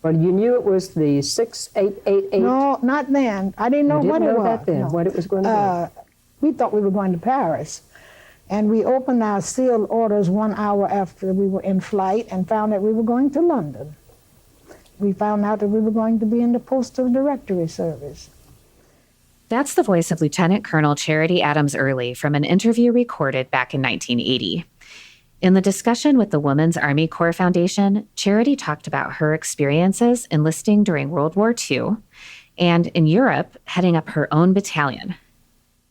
Well, you knew it was the 6888? No, not then. I didn't know what it was. You didn't know that then, what it was going to be? We thought we were going to Paris. And we opened our sealed orders 1 hour after we were in flight and found that we were going to London. We found out that we were going to be in the Postal Directory Service. That's the voice of Lieutenant Colonel Charity Adams Early from an interview recorded back in 1980. In the discussion with the Women's Army Corps Foundation, Charity talked about her experiences enlisting during World War II and in Europe heading up her own battalion.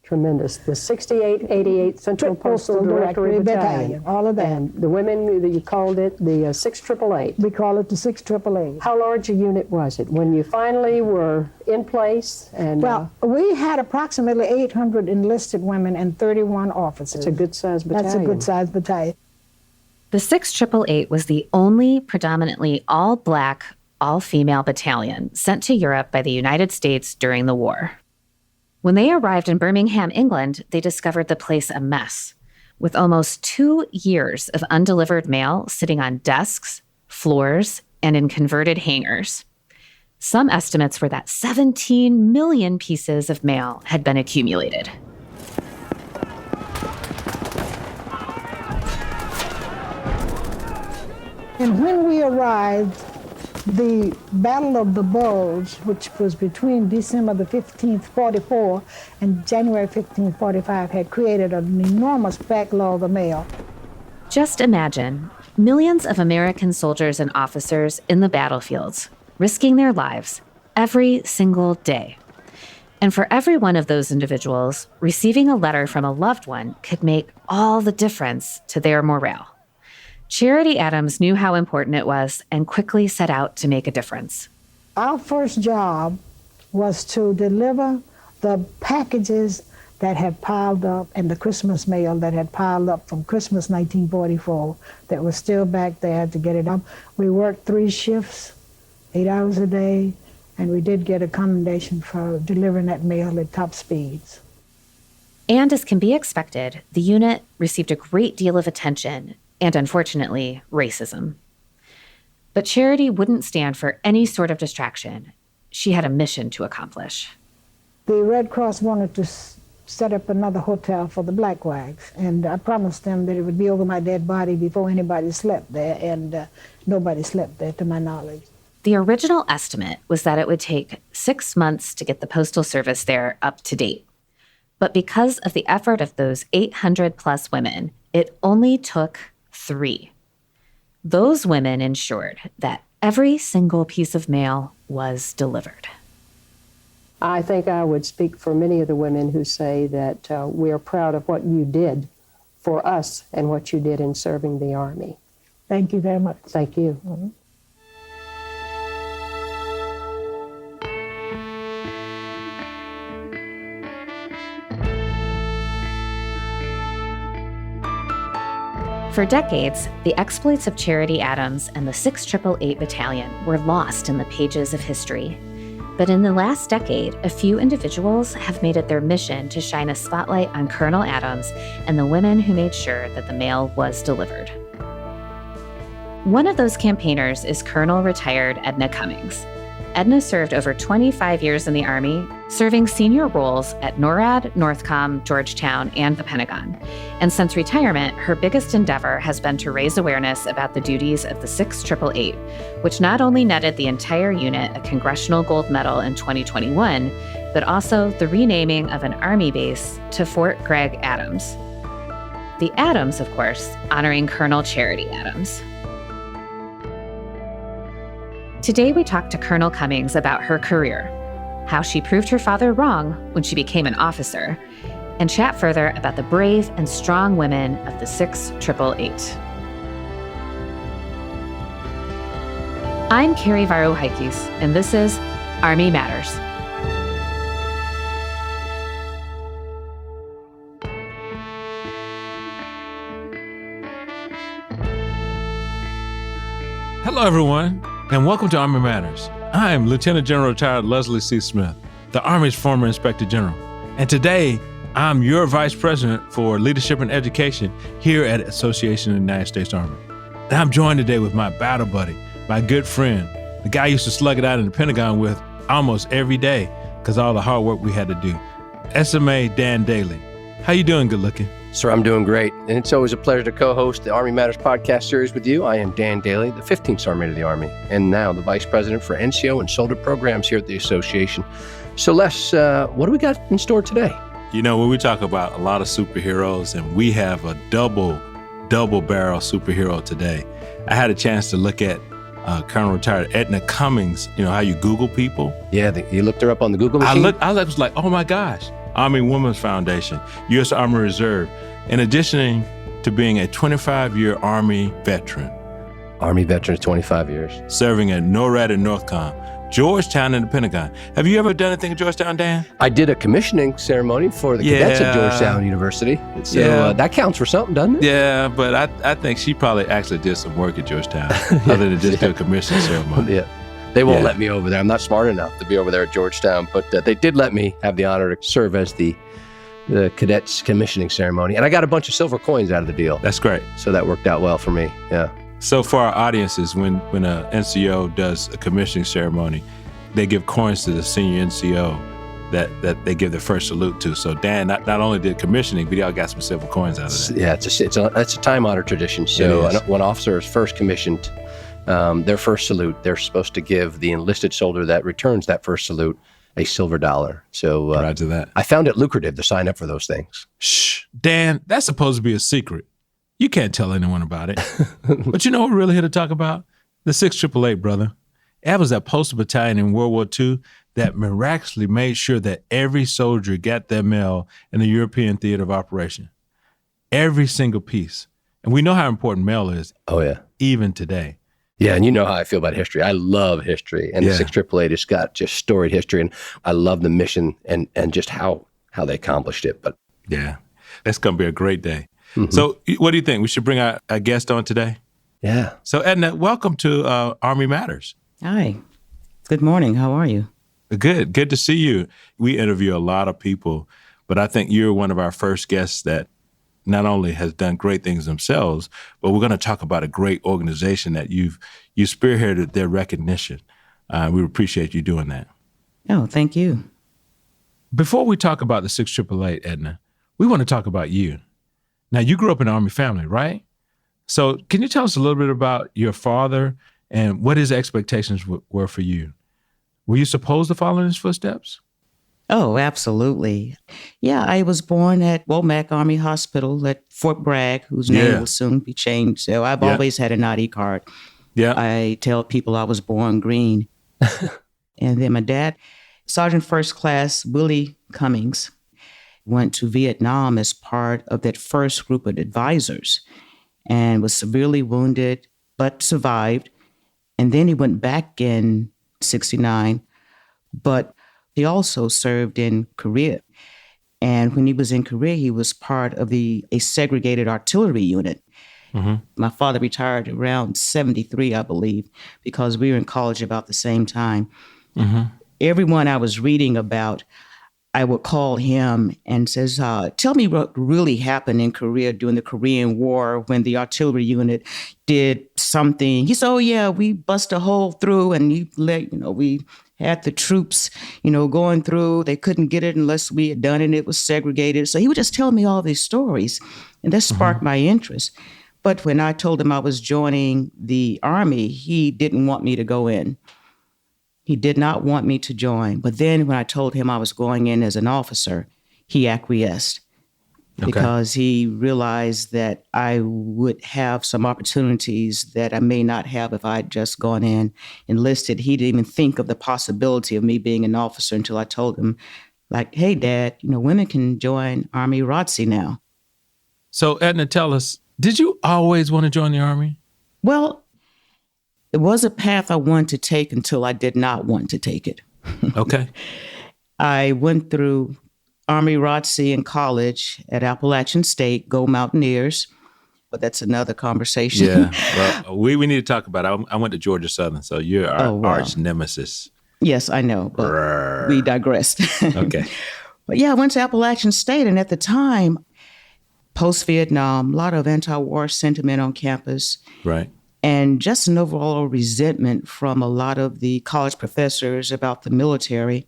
Tremendous. The 6888 Central Postal Directory Battalion. All of that. And the women, you called it the 6888. We call it the 6888. How large a unit was it when you finally were in place? And well, we had approximately 800 enlisted women and 31 officers. That's a good-sized battalion. That's a good-sized battalion. The 6888 was the only predominantly all-black, all-female battalion sent to Europe by the United States during the war. When they arrived in Birmingham, England, they discovered the place a mess, with almost 2 years of undelivered mail sitting on desks, floors, and in converted hangars. Some estimates were that 17 million pieces of mail had been accumulated. And when we arrived, the Battle of the Bulge, which was between December the 15th, 44, and January 15th, 45, had created an enormous backlog of mail. Just imagine millions of American soldiers and officers in the battlefields, risking their lives every single day. And for every one of those individuals, receiving a letter from a loved one could make all the difference to their morale. Charity Adams knew how important it was and quickly set out to make a difference. Our first job was to deliver the packages that had piled up and the Christmas mail that had piled up from Christmas 1944 that was still back there to get it up. We worked 3 shifts, 8 hours a day, and we did get a commendation for delivering that mail at top speeds. And as can be expected, the unit received a great deal of attention and, unfortunately, racism. But Charity wouldn't stand for any sort of distraction. She had a mission to accomplish. The Red Cross wanted to set up another hotel for the blackwags, and I promised them that it would be over my dead body before anybody slept there, and nobody slept there, to my knowledge. The original estimate was that it would take 6 months to get the Postal Service there up to date. But because of the effort of those 800-plus women, it only took 3. Those women ensured that every single piece of mail was delivered. I think I would speak for many of the women who say that we are proud of what you did for us and what you did in serving the Army. Thank you very much. Thank you. Mm-hmm. For decades, the exploits of Charity Adams and the 6888 Battalion were lost in the pages of history. But in the last decade, a few individuals have made it their mission to shine a spotlight on Colonel Adams and the women who made sure that the mail was delivered. One of those campaigners is Colonel retired Edna Cummings. Edna served over 25 years in the Army, serving senior roles at NORAD, NORTHCOM, Georgetown, and the Pentagon. And since retirement, her biggest endeavor has been to raise awareness about the duties of the 6888, which not only netted the entire unit a Congressional Gold Medal in 2021, but also the renaming of an Army base to Fort Gregg-Adams. The Adams, of course, honoring Colonel Charity Adams. Today, we talked to Colonel Cummings about her career, how she proved her father wrong when she became an officer, and chat further about the brave and strong women of the 6888. I'm Carrie Varouhaikis, and this is Army Matters. Hello, everyone, and welcome to Army Matters. I'm Lieutenant General Retired Leslie C. Smith, the Army's former Inspector General. And today, I'm your Vice President for Leadership and Education here at Association of the United States Army. And I'm joined today with my battle buddy, my good friend, The guy I used to slug it out in the Pentagon with almost every day because all the hard work we had to do. SMA Dan Dailey. How you doing, good looking? Sir, I'm doing great. And it's always a pleasure to co-host the Army Matters podcast series with you. I am Dan Dailey, the 15th Sergeant of the Army, and now the Vice President for NCO and Soldier Programs here at the Association. So Les, what do we got in store today? You know, when we talk about a lot of superheroes, and we have a double barrel superhero today, I had a chance to look at Colonel Retired Edna Cummings. You know how you Google people? Yeah, you looked her up on the Google machine? I was like, oh my gosh. Army Women's Foundation, U.S. Army Reserve, in addition to being a 25-year Army veteran. Army veteran of 25 years. Serving at NORAD and NORTHCOM, Georgetown and the Pentagon. Have you ever done anything at Georgetown, Dan? I did a commissioning ceremony for the cadets at Georgetown University. So that counts for something, doesn't it? Yeah, but I think she probably actually did some work at Georgetown other than just do a commissioning ceremony. Yeah. They won't let me over there. I'm not smart enough to be over there at Georgetown, but they did let me have the honor to serve as the cadets commissioning ceremony. And I got a bunch of silver coins out of the deal. That's great. So that worked out well for me, yeah. So for our audiences, when a NCO does a commissioning ceremony, they give coins to the senior NCO that they give their first salute to. So Dan not only did commissioning, but he all got some silver coins out of that. Yeah, it's a time-honored tradition. So when an officer is first commissioned, their first salute, they're supposed to give the enlisted soldier that returns that first salute a silver dollar. So Roger that. I found it lucrative to sign up for those things. Shh, Dan, that's supposed to be a secret. You can't tell anyone about it. But you know what we're really here to talk about? The 688, brother. That was that postal battalion in World War II that miraculously made sure that every soldier got their mail in the European theater of operation. Every single piece. And we know how important mail is. Oh, yeah. Even today. Yeah, and you know how I feel about history. I love history, and the 688 has got just storied history, and I love the mission and just how they accomplished it. But yeah, that's going to be a great day. Mm-hmm. So what do you think? We should bring our guest on today? Yeah. So Edna, welcome to Army Matters. Hi. Good morning. How are you? Good. Good to see you. We interview a lot of people, but I think you're one of our first guests that not only has done great things themselves, but we're going to talk about a great organization that you spearheaded their recognition. We appreciate you doing that. Oh, thank you. Before we talk about the 6888, Edna, we want to talk about you. Now, you grew up in an Army family, right? So can you tell us a little bit about your father and what his expectations were for you? Were you supposed to follow in his footsteps? Oh, absolutely. Yeah, I was born at Womack Army Hospital at Fort Bragg, whose name will soon be changed. So I've always had an ID card. Yeah. I tell people I was born green. And then my dad, Sergeant First Class Willie Cummings, went to Vietnam as part of that first group of advisors and was severely wounded, but survived. And then he went back in 1969, but he also served in Korea. And when he was in Korea, he was part of a segregated artillery unit. Mm-hmm. My father retired around 73, I believe, because we were in college about the same time. Mm-hmm. Everyone I was reading about, I would call him and says, tell me what really happened in Korea during the Korean War when the artillery unit did something. He said, oh, yeah, we bust a hole through and we had the troops, going through. They couldn't get it unless we had done it. It was segregated. So he would just tell me all these stories, and that sparked my interest. But when I told him I was joining the Army, he didn't want me to go in. He did not want me to join. But then when I told him I was going in as an officer, he acquiesced because he realized that I would have some opportunities that I may not have if I had just gone in enlisted. He didn't even think of the possibility of me being an officer until I told him, like, hey, Dad, women can join Army ROTC now. So, Edna, tell us, did you always want to join the Army? Well, it was a path I wanted to take until I did not want to take it. Okay. I went through Army ROTC in college at Appalachian State, Go Mountaineers, but that's another conversation. Yeah, well, we need to talk about it. I went to Georgia Southern, so you're our arch nemesis. Yes, I know, but we digressed. Okay. But yeah, I went to Appalachian State, and at the time, post-Vietnam, a lot of anti-war sentiment on campus. Right. and just an overall resentment from a lot of the college professors about the military.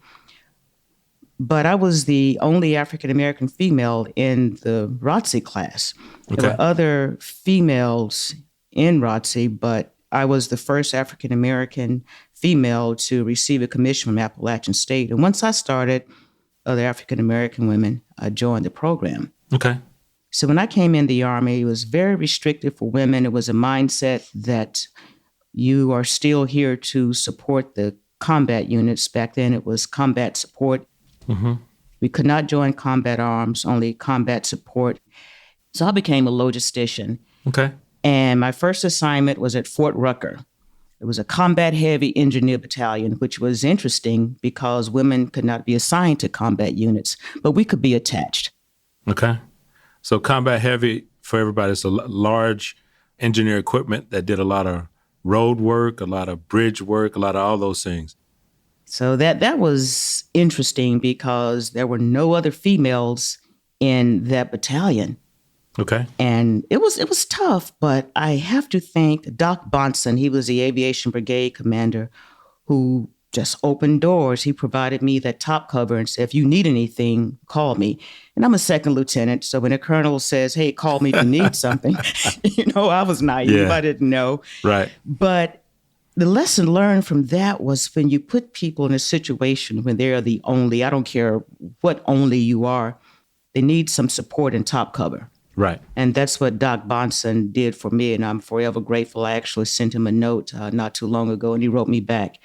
But I was the only African-American female in the ROTC class. Okay. There were other females in ROTC, but I was the first African-American female to receive a commission from Appalachian State. And once I started, other African-American women joined the program. Okay. So when I came in the Army, it was very restrictive for women. It was a mindset that you are still here to support the combat units. Back then, it was combat support. Mm-hmm. We could not join combat arms, only combat support. So I became a logistician. Okay. And my first assignment was at Fort Rucker. It was a combat-heavy engineer battalion, which was interesting because women could not be assigned to combat units, but we could be attached. Okay. So combat heavy, for everybody, it's a large engineer equipment that did a lot of road work, a lot of bridge work, a lot of all those things. So that was interesting because there were no other females in that battalion. Okay. And it was tough, but I have to thank Doc Bonson. He was the aviation brigade commander who just opened doors. He provided me that top cover and said, if you need anything, call me. And I'm a second lieutenant. So when a colonel says, hey, call me if you need something, I was naive. Yeah. I didn't know. Right. But the lesson learned from that was when you put people in a situation when they're the only, I don't care what only you are, they need some support and top cover. Right. And that's what Doc Bonson did for me, and I'm forever grateful. I actually sent him a note not too long ago, and he wrote me back.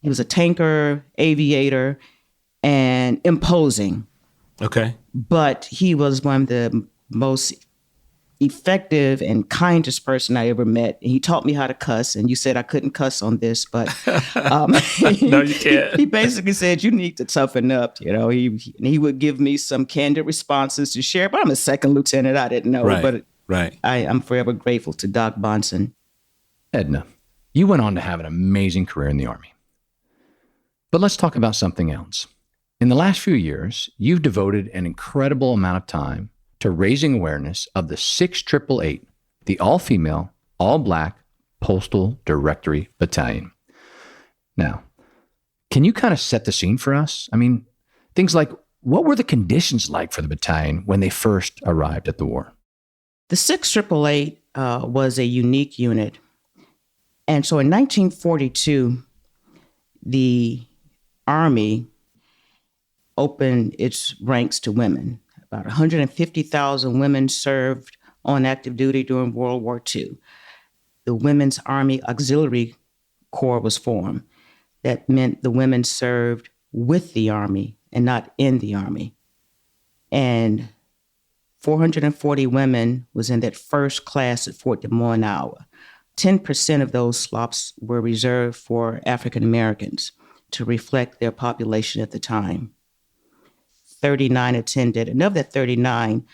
He was a tanker, aviator, and imposing. Okay. But he was one of the most effective and kindest person I ever met. He taught me how to cuss, and you said I couldn't cuss on this, but no, you can't. He basically said you need to toughen up. He would give me some candid responses to share. But I'm a second lieutenant. I didn't know, Right. but Right. I'm forever grateful to Doc Bonson. Edna, you went on to have an amazing career in the Army. But let's talk about something else. In the last few years, you've devoted an incredible amount of time to raising awareness of the 6888, the all-female, all-black Postal Directory Battalion. Now, can you kind of set the scene for us? I mean, things like, what were the conditions like for the battalion when they first arrived at the war? The 6888 was a unique unit. And so in 1942, the Army opened its ranks to women. About 150,000 women served on active duty during World War II. The Women's Army Auxiliary Corps was formed. That meant the women served with the Army and not in the Army. And 440 women was in that first class at Fort Des Moines, Iowa. 10% of those slots were reserved for African Americans to reflect their population at the time. 39 attended, and of that 39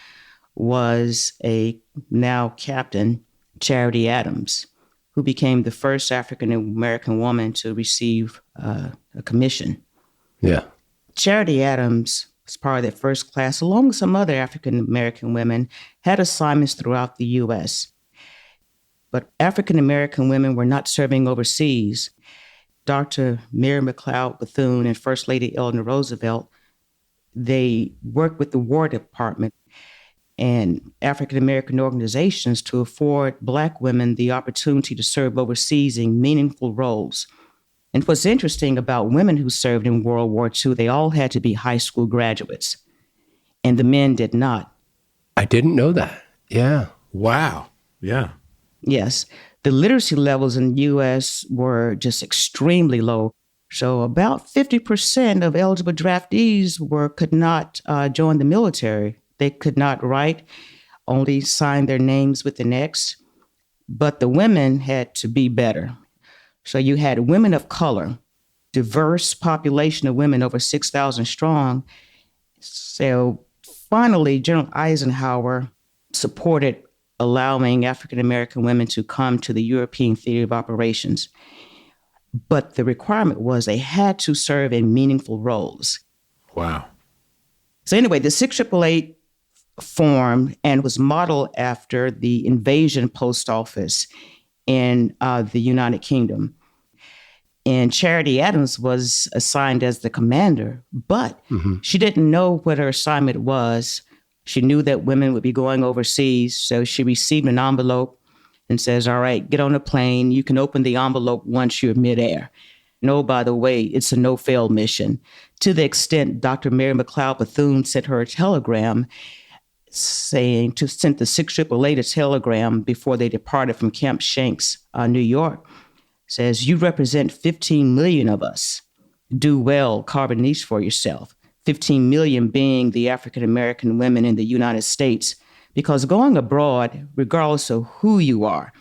was a now captain, Charity Adams, who became the first African-American woman to receive a commission. Yeah. Charity Adams was part of that first class, along with some other African-American women, had assignments throughout the U.S. But African-American women were not serving overseas. Dr. Mary McLeod Bethune and First Lady Eleanor Roosevelt, they worked with the War Department and African-American organizations to afford Black women the opportunity to serve overseas in meaningful roles. And what's interesting about women who served in World War II, they all had to be high school graduates, and the men did not. I didn't know that. Yeah. Wow. Yeah. Yes. The literacy levels in the U.S. were just extremely low. So about 50% of eligible draftees could not join the military. They could not write, only sign their names with an X. But the women had to be better. So you had women of color, diverse population of women, over 6,000 strong. So finally, General Eisenhower supported allowing African-American women to come to the European Theater of Operations. But the requirement was they had to serve in meaningful roles. Wow. So anyway, the 6888 formed and was modeled after the invasion post office in the United Kingdom. And Charity Adams was assigned as the commander, but she didn't know what her assignment was. She knew that women would be going overseas, so she received an envelope and says, all right, get on a plane. You can open the envelope once you're midair. No, by the way, it's a no-fail mission. To the extent Dr. Mary McLeod Bethune sent her a telegram sent the 688 a telegram before they departed from Camp Shanks, New York, says, you represent 15 million of us. Do well, carve a niche for yourself. 15 million being the African-American women in the United States, because going abroad, regardless of who you are,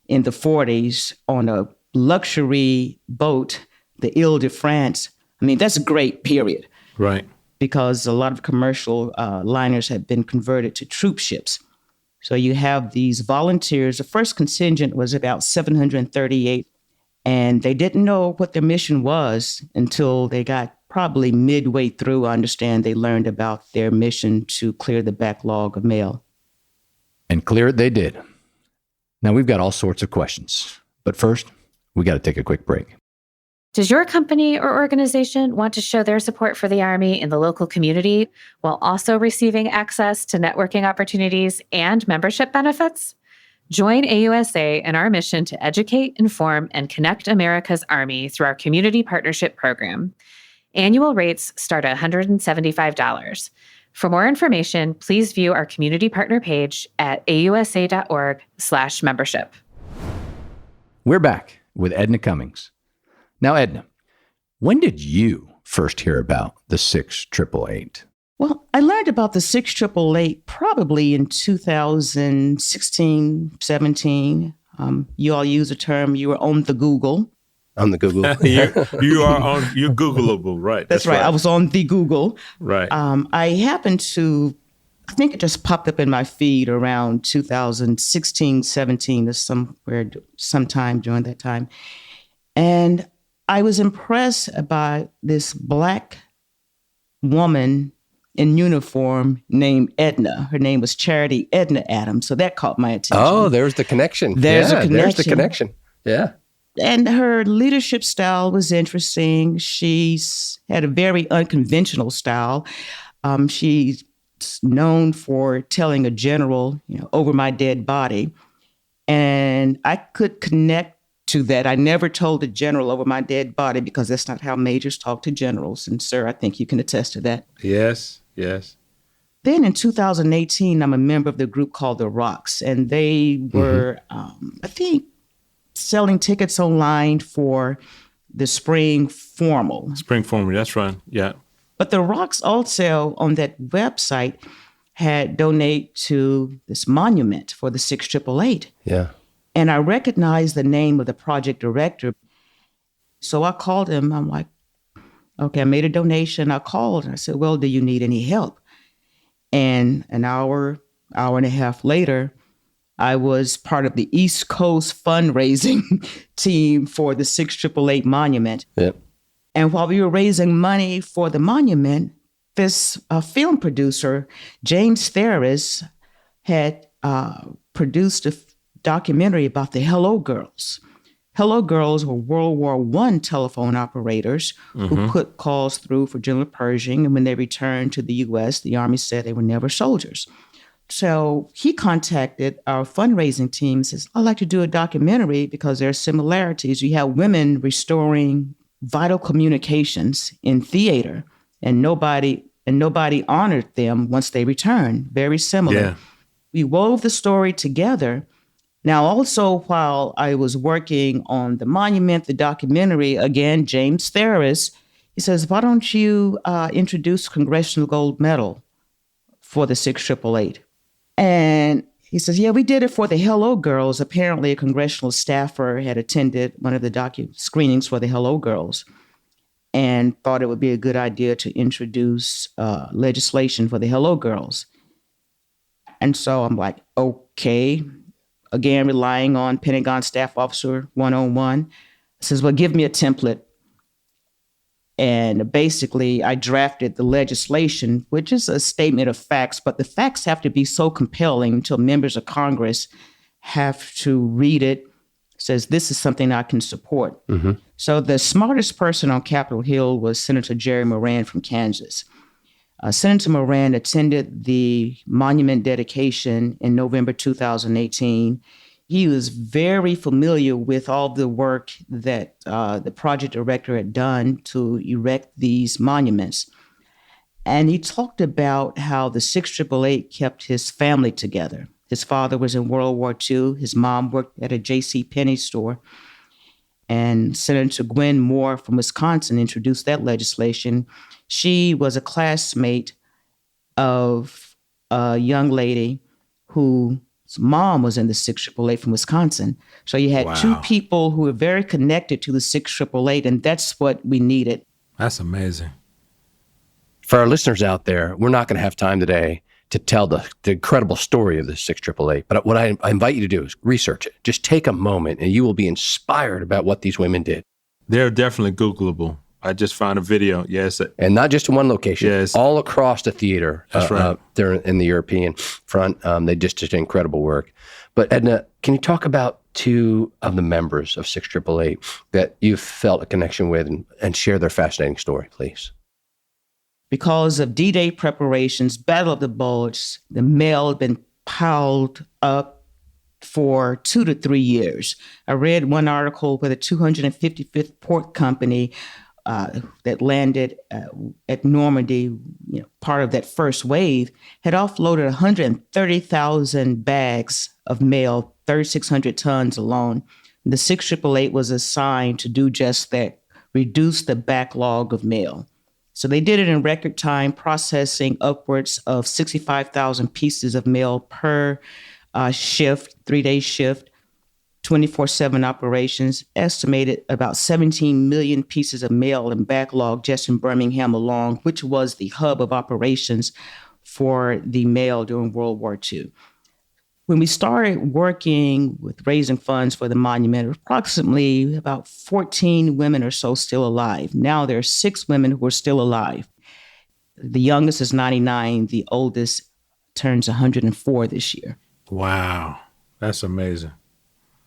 in the 40s on a luxury boat, the Ile-de-France, I mean, that's a great period. Right. Because a lot of commercial liners had been converted to troop ships. So you have these volunteers. The first contingent was about 738, and they didn't know what their mission was until they got probably midway through. I understand they learned about their mission to clear the backlog of mail. And clear it they did. Now, we've got all sorts of questions. But first, we got to take a quick break. Does your company or organization want to show their support for the Army in the local community while also receiving access to networking opportunities and membership benefits? Join AUSA in our mission to educate, inform, and connect America's Army through our Community Partnership Program. Annual rates start at $175. For more information, please view our community partner page at ausa.org/membership. We're back with Edna Cummings. Now, Edna, when did you first hear about the 6888? Well, I learned about the 6888 probably in 2016, 17. You all use the term, you were on the Google. On the Google. you're Googleable, right? That's right. I was on the Google. Right. I happened to, I think it just popped up in my feed around 2016, 17, or sometime during that time. And I was impressed by this Black woman in uniform named Edna. Her name was Charity Edna Adams. So that caught my attention. Oh, there's the connection. There's the connection. Yeah. And her leadership style was interesting. She's had a very unconventional style. She's known for telling a general, over my dead body. And I could connect to that. I never told a general over my dead body because that's not how majors talk to generals. And sir, I think you can attest to that. Yes, yes. Then in 2018, I'm a member of the group called The Rocks, and they were, I think, selling tickets online for the spring formal. Spring formal, that's right. Yeah. But The Rocks also on that website had donate to this monument for the 6888. Yeah. And I recognized the name of the project director. So I called him. I'm like, okay, I made a donation. I called and I said, well, do you need any help? And an hour and a half later, I was part of the East Coast fundraising team for the 6888 monument. Yep. And while we were raising money for the monument, this film producer, James Ferris, had produced a documentary about the Hello Girls. Hello Girls were World War I telephone operators who put calls through for General Pershing. And when they returned to the U.S., the Army said they were never soldiers. So he contacted our fundraising team and says, I'd like to do a documentary because there are similarities. You have women restoring vital communications in theater, and nobody honored them once they returned. Very similar. Yeah. We wove the story together. Now, also, while I was working on the monument, the documentary, again, James Ferris, he says, why don't you introduce Congressional Gold Medal for the 6888? And he says, yeah, we did it for the Hello Girls. Apparently, a congressional staffer had attended one of the screenings for the Hello Girls and thought it would be a good idea to introduce legislation for the Hello Girls. And so I'm like, okay. Again, relying on Pentagon Staff Officer 101. Says, well, give me a template. And basically, I drafted the legislation, which is a statement of facts, but the facts have to be so compelling until members of Congress have to read it, says, this is something I can support. Mm-hmm. So the smartest person on Capitol Hill was Senator Jerry Moran from Kansas. Senator Moran attended the monument dedication in November 2018. He was very familiar with all the work that the project director had done to erect these monuments. And he talked about how the 688 kept his family together. His father was in World War II. His mom worked at a J.C. Penney store. And Senator Gwen Moore from Wisconsin introduced that legislation. She was a classmate of a young lady whose mom was in the 688 from Wisconsin. So you had two people who were very connected to the 688, and that's what we needed. That's amazing. For our listeners out there, we're not going to have time today to tell the incredible story of the 688. But what I invite you to do is research it. Just take a moment and you will be inspired about what these women did. They're definitely Googleable. I just found a video. Yes. And not just in one location. Yes. All across the theater. That's right. They're in the European front. They just did incredible work. But Edna, can you talk about two of the members of 6888 that you felt a connection with and share their fascinating story, please? Because of D-Day preparations, Battle of the Bulge, the mail had been piled up for 2 to 3 years. I read one article where the 255th Port Company that landed at Normandy, part of that first wave, had offloaded 130,000 bags of mail, 3,600 tons alone. The 6888 was assigned to do just that, reduce the backlog of mail. So they did it in record time, processing upwards of 65,000 pieces of mail per shift, 3-day shift, 24/7 operations, estimated about 17 million pieces of mail in backlog just in Birmingham alone, which was the hub of operations for the mail during World War II. When we started working with raising funds for the monument, approximately about 14 women or so still alive. Now there are 6 women who are still alive. The youngest is 99. The oldest turns 104 this year. Wow. That's amazing.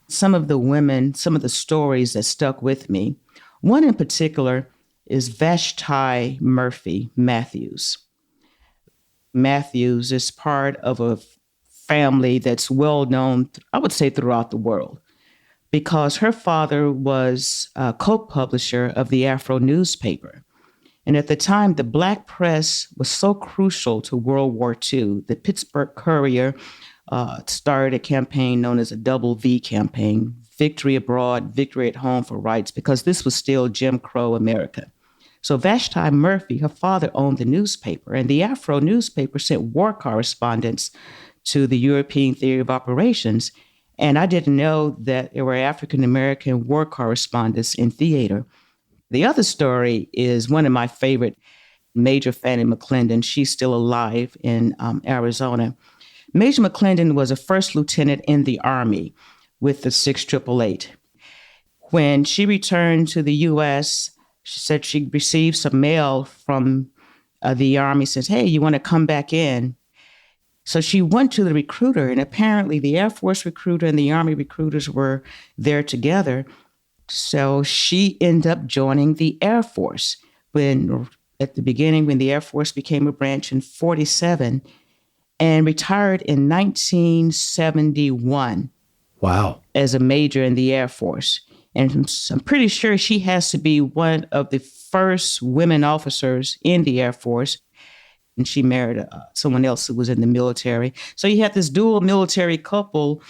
Some of the women, some of the stories that stuck with me, one in particular is Vashti Murphy Matthews. Matthews is part of a family that's well known, I would say, throughout the world, because her father was a co-publisher of the Afro newspaper. And at the time, the Black press was so crucial to World War II. The Pittsburgh Courier started a campaign known as a Double V campaign, Victory Abroad, Victory at Home for Rights, because this was still Jim Crow America. So Vashti Murphy, her father owned the newspaper, and the Afro newspaper sent war correspondents to the European Theory of Operations. And I didn't know that there were African-American war correspondents in theater. The other story is one of my favorite, Major Fannie McClendon. She's still alive in Arizona. Major McClendon was a first lieutenant in the Army with the 6888. When she returned to the U.S., she said she received some mail from the Army, says, hey, you want to come back in? So she went to the recruiter, and apparently the Air Force recruiter and the Army recruiters were there together. So she ended up joining the Air Force at the beginning, when the Air Force became a branch in 1947, and retired in 1971. Wow. As a major in the Air Force. And I'm pretty sure she has to be one of the first women officers in the Air Force. And she married someone else who was in the military. So you have this dual military couple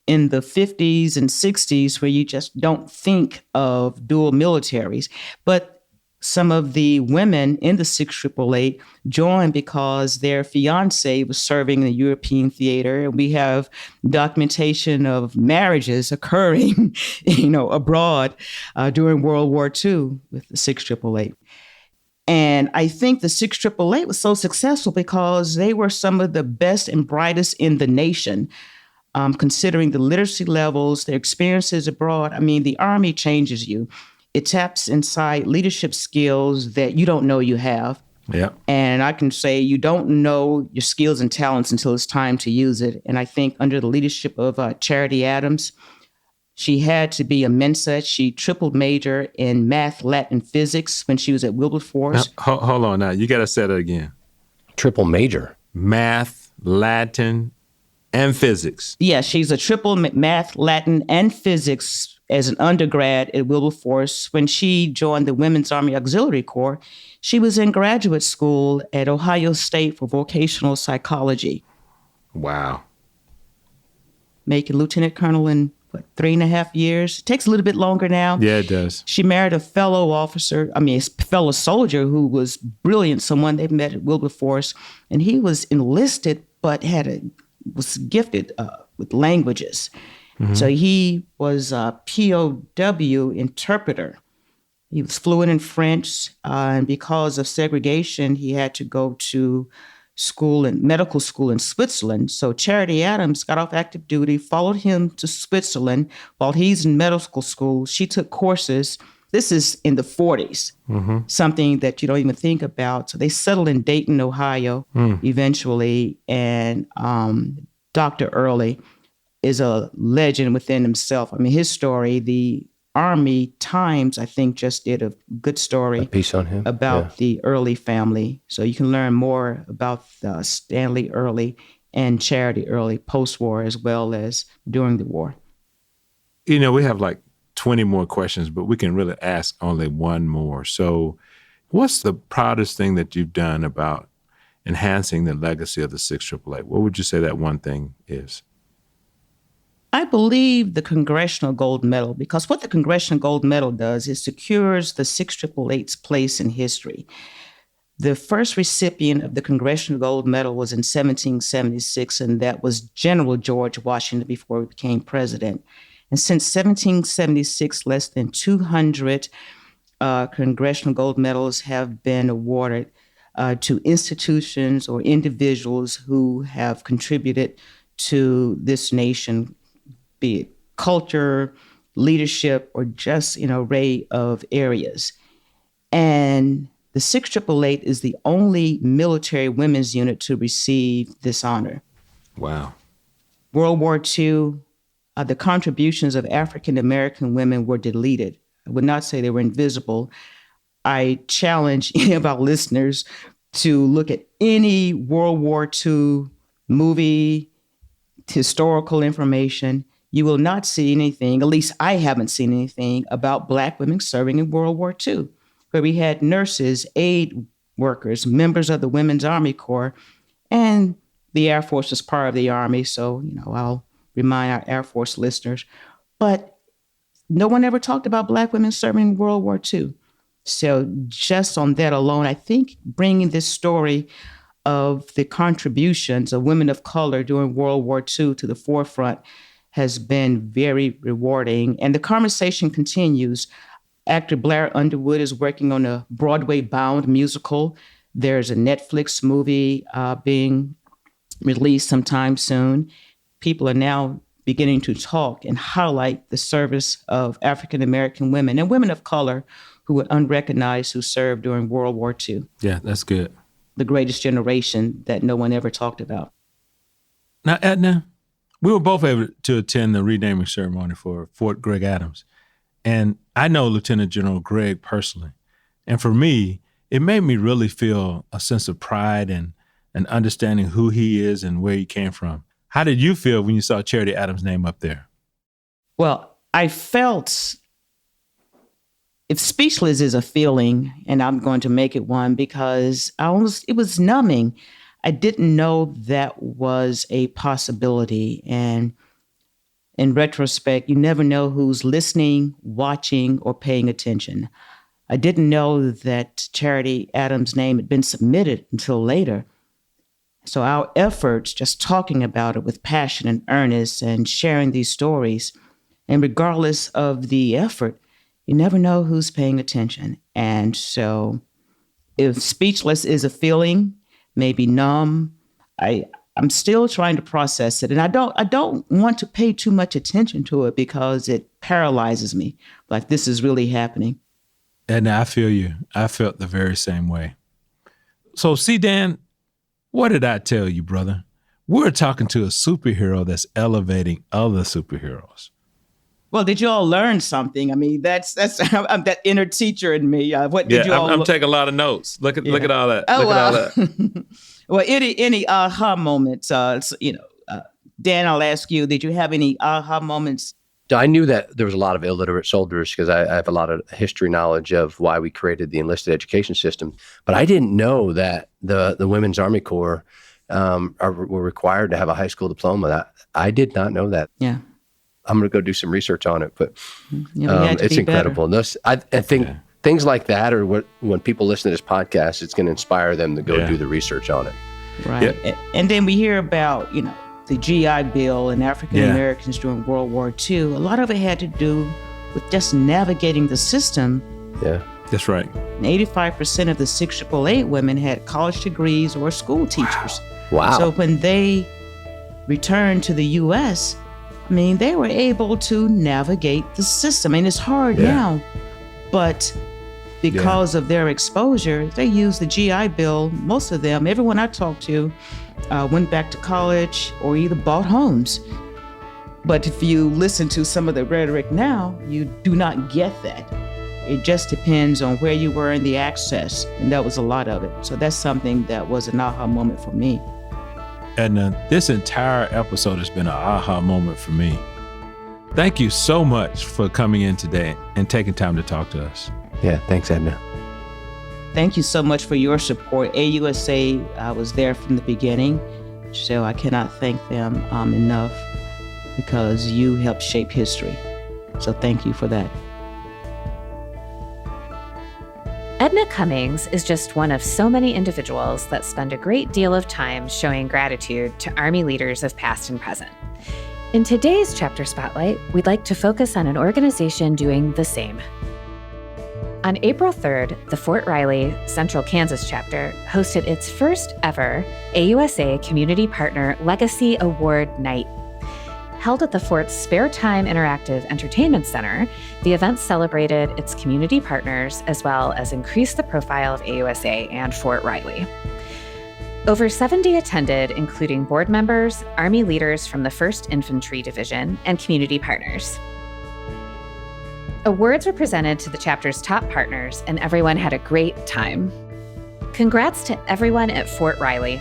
in the 50s and 60s where you just don't think of dual militaries. But some of the women in the 6888 joined because their fiance was serving in the European theater. And we have documentation of marriages occurring, abroad during World War II with the 6888. And I think the 6888 was so successful because they were some of the best and brightest in the nation, considering the literacy levels, their experiences abroad. I mean, the Army changes you. It taps inside leadership skills that you don't know you have. Yeah. And I can say you don't know your skills and talents until it's time to use it. And I think under the leadership of Charity Adams, She had to be a Mensa. She triple major in math, Latin, physics when she was at Wilberforce. Now, hold on now. You got to say that again. Triple major. Math, Latin, and physics. Yeah, she's a triple math, Latin, and physics as an undergrad at Wilberforce. When she joined the Women's Army Auxiliary Corps, she was in graduate school at Ohio State for vocational psychology. Wow. Making lieutenant colonel in 3.5 years. It takes a little bit longer now. Yeah, it does. She married a fellow soldier who was brilliant, someone they met at Wilberforce, and he was enlisted but was gifted with languages. Mm-hmm. So he was a POW interpreter. He was fluent in French, and because of segregation, he had to go to medical school in Switzerland. So Charity Adams got off active duty, followed him to Switzerland while he's in medical school. She took courses. This is in the 40s, something that you don't even think about. So they settled in Dayton, Ohio, eventually. And Dr. Early is a legend within himself. I mean, his story, the Army Times, I think, just did a good story, a piece on him about the Early family. So you can learn more about Stanley Early and Charity Early post-war as well as during the war. You know, we have like 20 more questions, but we can really ask only one more. So what's the proudest thing that you've done about enhancing the legacy of the 688? What would you say that one thing is? I believe the Congressional Gold Medal, because what the Congressional Gold Medal does is secures the 688's place in history. The first recipient of the Congressional Gold Medal was in 1776, and that was General George Washington before he became president. And since 1776, less than 200 Congressional Gold Medals have been awarded to institutions or individuals who have contributed to this nation, be it culture, leadership, or just an array of areas. And the 688 is the only military women's unit to receive this honor. Wow. World War II, the contributions of African American women were deleted. I would not say they were invisible. I challenge any of our listeners to look at any World War II movie, historical information. You will not see anything, at least I haven't seen anything, about Black women serving in World War II, where we had nurses, aid workers, members of the Women's Army Corps, and the Air Force was part of the Army. So, I'll remind our Air Force listeners. But no one ever talked about Black women serving in World War II. So just on that alone, I think bringing this story of the contributions of women of color during World War II to the forefront has been very rewarding. And the conversation continues. Actor Blair Underwood is working on a Broadway-bound musical. There's a Netflix movie being released sometime soon. People are now beginning to talk and highlight the service of African-American women and women of color who were unrecognized, who served during World War II. Yeah, that's good. The greatest generation that no one ever talked about. Now, Edna, we were both able to attend the renaming ceremony for Fort Gregg-Adams. And I know Lieutenant General Gregg personally. And for me, it made me really feel a sense of pride and understanding who he is and where he came from. How did you feel when you saw Charity Adams' name up there? Well, I felt, if speechless is a feeling, and I'm going to make it one, because it was numbing. I didn't know that was a possibility. And in retrospect, you never know who's listening, watching, or paying attention. I didn't know that Charity Adams' name had been submitted until later. So our efforts, just talking about it with passion and earnest and sharing these stories, and regardless of the effort, you never know who's paying attention. And so if speechless is a feeling, maybe numb, I'm still trying to process it. And I don't want to pay too much attention to it because it paralyzes me. Like, this is really happening. And I feel you. I felt the very same way. So, see, Dan, what did I tell you, brother? We're talking to a superhero that's elevating other superheroes. Well, did you all learn something? I mean, that's I'm that inner teacher in me. What did you all? I'm taking a lot of notes. Look at all that. Oh, look at all that. Well, any aha moments? Dan, I'll ask you. Did you have any aha moments? I knew that there was a lot of illiterate soldiers because I have a lot of history knowledge of why we created the enlisted education system. But I didn't know that the Women's Army Corps were required to have a high school diploma. I did not know that. Yeah. I'm going to go do some research on it, but it's incredible. I think things like that are when people listen to this podcast, it's going to inspire them to go do the research on it. Right. Yeah. And then we hear about, the GI Bill and African Americans during World War II. A lot of it had to do with just navigating the system. Yeah. That's right. And 85% of the 688 women had college degrees or school teachers. Wow. So when they returned to the U.S., they were able to navigate the system. It's hard now, but because of their exposure, they used the GI Bill. Most of them, everyone I talked to, went back to college or either bought homes. But if you listen to some of the rhetoric now, you do not get that. It just depends on where you were in the access, and that was a lot of it. So that's something that was an aha moment for me. Edna, this entire episode has been an aha moment for me. Thank you so much for coming in today and taking time to talk to us. Yeah, thanks, Edna. Thank you so much for your support. AUSA, I was there from the beginning, so I cannot thank them enough because you helped shape history. So thank you for that. Edna Cummings is just one of so many individuals that spend a great deal of time showing gratitude to Army leaders of past and present. In today's Chapter Spotlight, we'd like to focus on an organization doing the same. On April 3rd, the Fort Riley, Central Kansas chapter hosted its first ever AUSA Community Partner Legacy Award Night. Held at the Fort's Spare Time Interactive Entertainment Center, the event celebrated its community partners as well as increased the profile of AUSA and Fort Riley. Over 70 attended, including board members, Army leaders from the 1st Infantry Division, and community partners. Awards were presented to the chapter's top partners, and everyone had a great time. Congrats to everyone at Fort Riley.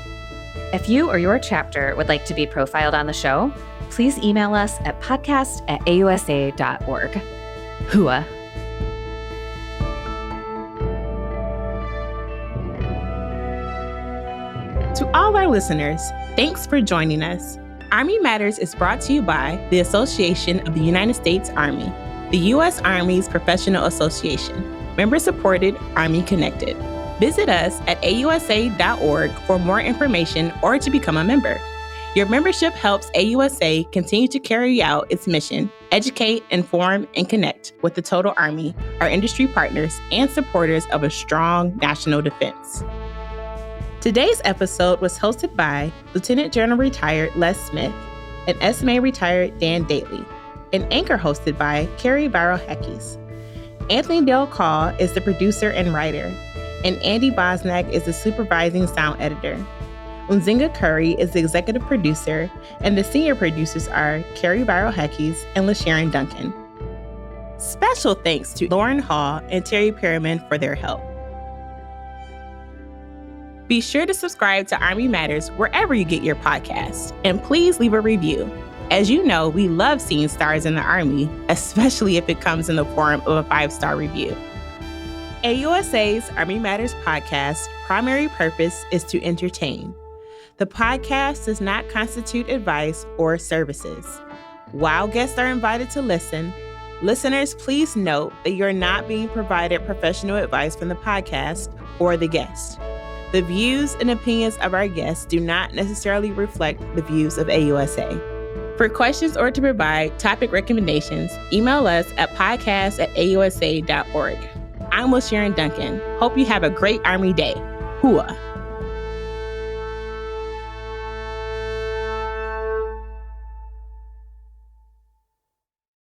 If you or your chapter would like to be profiled on the show, please email us at podcast@ausa.org. Hua. To all our listeners, thanks for joining us. Army Matters is brought to you by the Association of the United States Army, the U.S. Army's professional association, member-supported, Army-connected. Visit us at ausa.org for more information or to become a member. Your membership helps AUSA continue to carry out its mission, educate, inform, and connect with the total Army, our industry partners, and supporters of a strong national defense. Today's episode was hosted by Lieutenant General Retired Les Smith and SMA Retired Dan Dailey, and anchor hosted by Carrie Barrow-Heckes. Anthony Del Call is the producer and writer, and Andy Bosnack is the supervising sound editor. Unzinga Curry is the executive producer, and the senior producers are Carrie Barrow-Heckes and LaSharon Duncan. Special thanks to Lauren Hall and Terry Perriman for their help. Be sure to subscribe to Army Matters wherever you get your podcasts, and please leave a review. As you know, we love seeing stars in the Army, especially if it comes in the form of a 5-star review. AUSA's Army Matters podcast primary purpose is to entertain. The podcast does not constitute advice or services. While guests are invited to listen, listeners, please note that you're not being provided professional advice from the podcast or the guest. The views and opinions of our guests do not necessarily reflect the views of AUSA. For questions or to provide topic recommendations, email us at podcast@ausa.org. I'm LaSharon Duncan. Hope you have a great Army Day. Hua.